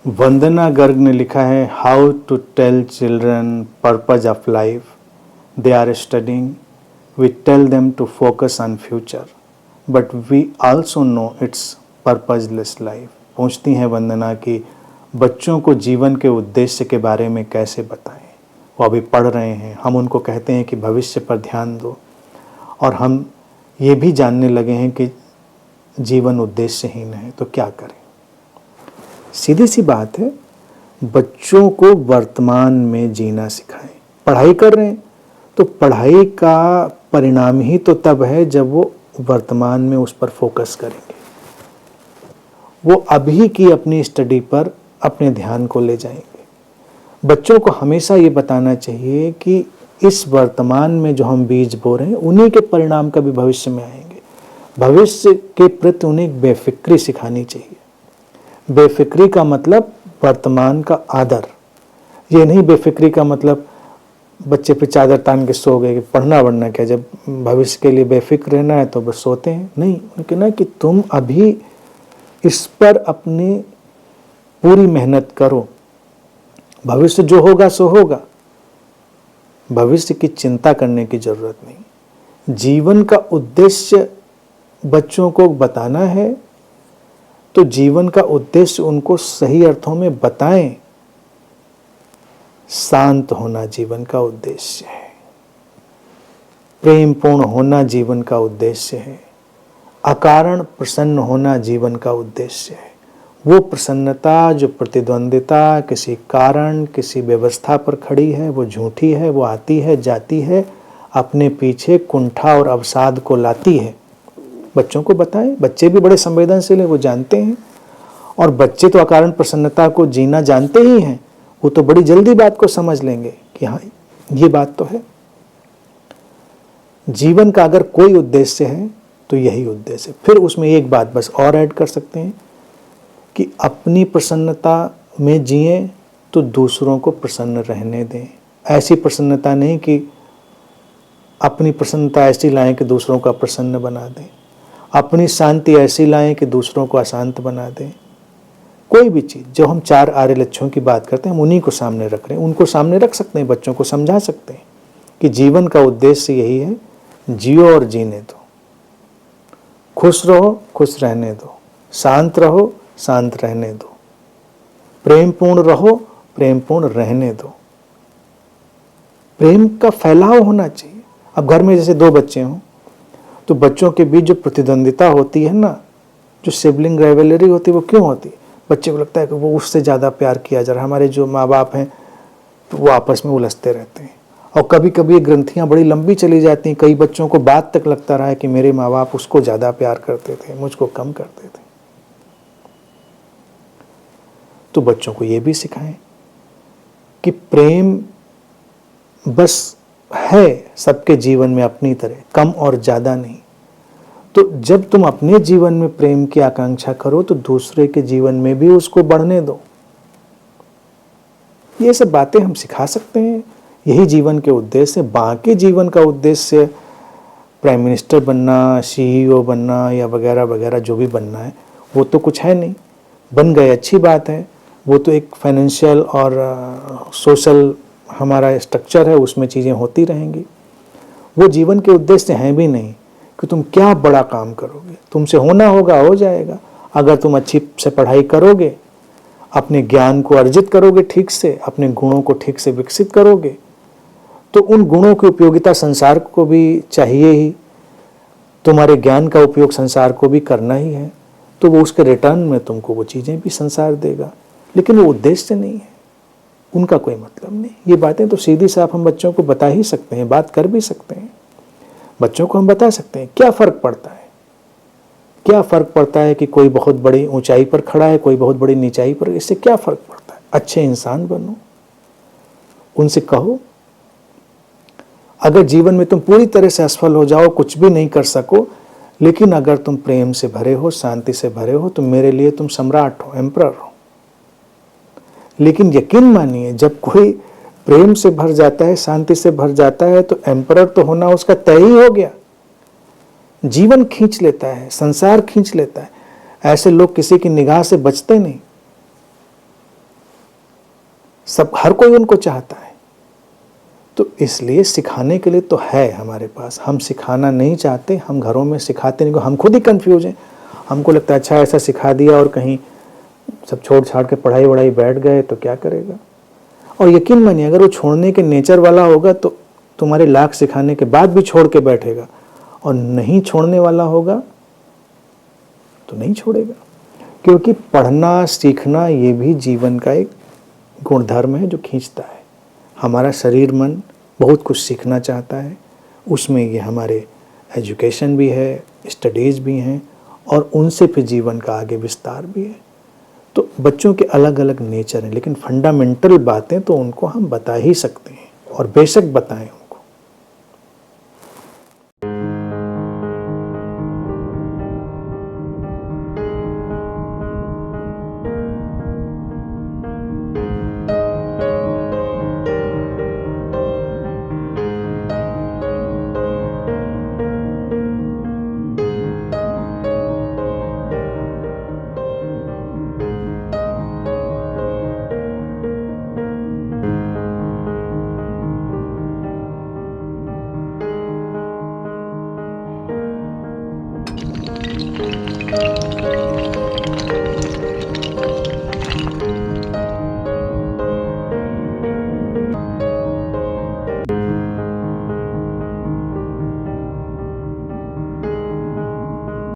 वंदना गर्ग ने लिखा है, how to tell children purpose of life, they are studying, we tell them to focus on future but we also know it's purposeless life. पूछती हैं वंदना कि बच्चों को जीवन के उद्देश्य के बारे में कैसे बताएं। वो अभी पढ़ रहे हैं, हम उनको कहते हैं कि भविष्य पर ध्यान दो, और हम ये भी जानने लगे हैं कि जीवन उद्देश्यहीन है, तो क्या करें। सीधी सी बात है, बच्चों को वर्तमान में जीना सिखाएं। पढ़ाई कर रहे हैं तो पढ़ाई का परिणाम ही तो तब है जब वो वर्तमान में उस पर फोकस करेंगे, वो अभी की अपनी स्टडी पर अपने ध्यान को ले जाएंगे। बच्चों को हमेशा ये बताना चाहिए कि इस वर्तमान में जो हम बीज बो रहे हैं उन्हीं के परिणाम कभी भविष्य में आएंगे। भविष्य के प्रति उन्हें बेफिक्री सिखानी चाहिए। बेफिक्री का मतलब वर्तमान का आदर। ये नहीं बेफिक्री का मतलब बच्चे पे चादर तान के सो गए कि पढ़ना वढ़ना क्या, जब भविष्य के लिए बेफिक्र रहना है तो बस सोते हैं। नहीं, उनके ना कि तुम अभी इस पर अपनी पूरी मेहनत करो, भविष्य जो होगा सो होगा, भविष्य की चिंता करने की जरूरत नहीं। जीवन का उद्देश्य बच्चों को बताना है तो जीवन का उद्देश्य उनको सही अर्थों में बताएं। शांत होना जीवन का उद्देश्य है, प्रेमपूर्ण होना जीवन का उद्देश्य है, अकारण प्रसन्न होना जीवन का उद्देश्य है। वो प्रसन्नता जो प्रतिद्वंदिता किसी कारण किसी व्यवस्था पर खड़ी है वो झूठी है, वो आती है जाती है, अपने पीछे कुंठा और अवसाद को लाती है। बच्चों को बताएं, बच्चे भी बड़े संवेदनशील हैं, वो जानते हैं, और बच्चे तो अकारण प्रसन्नता को जीना जानते ही हैं, वो तो बड़ी जल्दी बात को समझ लेंगे कि हाँ ये बात तो है। जीवन का अगर कोई उद्देश्य है तो यही उद्देश्य है। फिर उसमें एक बात बस और ऐड कर सकते हैं कि अपनी प्रसन्नता में जिए तो दूसरों को प्रसन्न रहने दें। ऐसी प्रसन्नता नहीं कि अपनी प्रसन्नता ऐसी लाएं कि दूसरों को अप्रसन्न बना दें, अपनी शांति ऐसी लाएं कि दूसरों को अशांत बना दें। कोई भी चीज़, जो हम 4 आर्य लक्ष्यों की बात करते हैं हम उन्हीं को सामने रख रहे हैं, उनको सामने रख सकते हैं, बच्चों को समझा सकते हैं कि जीवन का उद्देश्य यही है, जियो और जीने दो, खुश रहो खुश रहने दो, शांत रहो शांत रहने दो, प्रेमपूर्ण रहो प्रेमपूर्ण रहने दो। प्रेम का फैलाव होना चाहिए। अब घर में जैसे 2 बच्चे हों तो बच्चों के बीच जो प्रतिद्वंदिता होती है ना, जो सिबलिंग राइवलरी होती है, वो क्यों होती है? बच्चे को लगता है कि वो उससे ज़्यादा प्यार किया जा रहा है। हमारे जो माँ बाप हैं तो वो आपस में उलझते रहते हैं, और कभी कभी ये ग्रंथियाँ बड़ी लंबी चली जाती हैं। कई बच्चों को बात तक लगता रहा है कि मेरे माँ बाप उसको ज़्यादा प्यार करते थे, मुझको कम करते थे। तो बच्चों को ये भी सिखाएं कि प्रेम बस है सबके जीवन में अपनी तरह, कम और ज़्यादा नहीं। तो जब तुम अपने जीवन में प्रेम की आकांक्षा करो तो दूसरे के जीवन में भी उसको बढ़ने दो। ये सब बातें हम सिखा सकते हैं, यही जीवन के उद्देश्य। बाकी जीवन का उद्देश्य प्राइम मिनिस्टर बनना, CEO बनना या वगैरह वगैरह जो भी बनना है, वो तो कुछ है नहीं। बन गए अच्छी बात है, वो तो एक फाइनेंशियल और सोशल हमारा स्ट्रक्चर है, उसमें चीज़ें होती रहेंगी। वो जीवन के उद्देश्य हैं भी नहीं कि तुम क्या बड़ा काम करोगे, तुमसे होना होगा हो जाएगा। अगर तुम अच्छी से पढ़ाई करोगे, अपने ज्ञान को अर्जित करोगे ठीक से, अपने गुणों को ठीक से विकसित करोगे, तो उन गुणों की उपयोगिता संसार को भी चाहिए ही, तुम्हारे ज्ञान का उपयोग संसार को भी करना ही है, तो वो उसके रिटर्न में तुमको वो चीज़ें भी संसार देगा। लेकिन वो उद्देश्य नहीं है, उनका कोई मतलब नहीं। ये बातें तो सीधी साफ हम बच्चों को बता ही सकते हैं, बात कर भी सकते हैं। बच्चों को हम बता सकते हैं क्या फ़र्क पड़ता है, क्या फ़र्क पड़ता है कि कोई बहुत बड़ी ऊंचाई पर खड़ा है, कोई बहुत बड़ी नीचाई पर, इससे क्या फ़र्क पड़ता है। अच्छे इंसान बनो, उनसे कहो। अगर जीवन में तुम पूरी तरह से असफल हो जाओ, कुछ भी नहीं कर सको, लेकिन अगर तुम प्रेम से भरे हो, शांति से भरे हो, तो मेरे लिए तुम सम्राट हो, एम्परर हो। लेकिन यकीन मानिए, जब कोई प्रेम से भर जाता है, शांति से भर जाता है, तो एम्परर तो होना उसका तय ही हो गया। जीवन खींच लेता है, संसार खींच लेता है। ऐसे लोग किसी की निगाह से बचते नहीं। सब हर कोई उनको चाहता है। तो इसलिए सिखाने के लिए तो है हमारे पास, हम सिखाना नहीं चाहते, हम घरों में सिखाते नहीं, हम खुद ही कंफ्यूज हैं। हमको लगता है अच्छा ऐसा सिखा दिया और कहीं सब छोड़ छाड़ के पढ़ाई वढ़ाई बैठ गए तो क्या करेगा। और यकीन मानिए अगर वो छोड़ने के नेचर वाला होगा तो तुम्हारे लाख सिखाने के बाद भी छोड़ के बैठेगा, और नहीं छोड़ने वाला होगा तो नहीं छोड़ेगा। क्योंकि पढ़ना सीखना ये भी जीवन का एक गुणधर्म है जो खींचता है। हमारा शरीर मन बहुत कुछ सीखना चाहता है, उसमें ये हमारे एजुकेशन भी है, स्टडीज़ भी हैं, और उनसे फिर जीवन का आगे विस्तार भी है। तो बच्चों के अलग अलग नेचर हैं, लेकिन फंडामेंटल बातें तो उनको हम बता ही सकते हैं, और बेशक बताएं।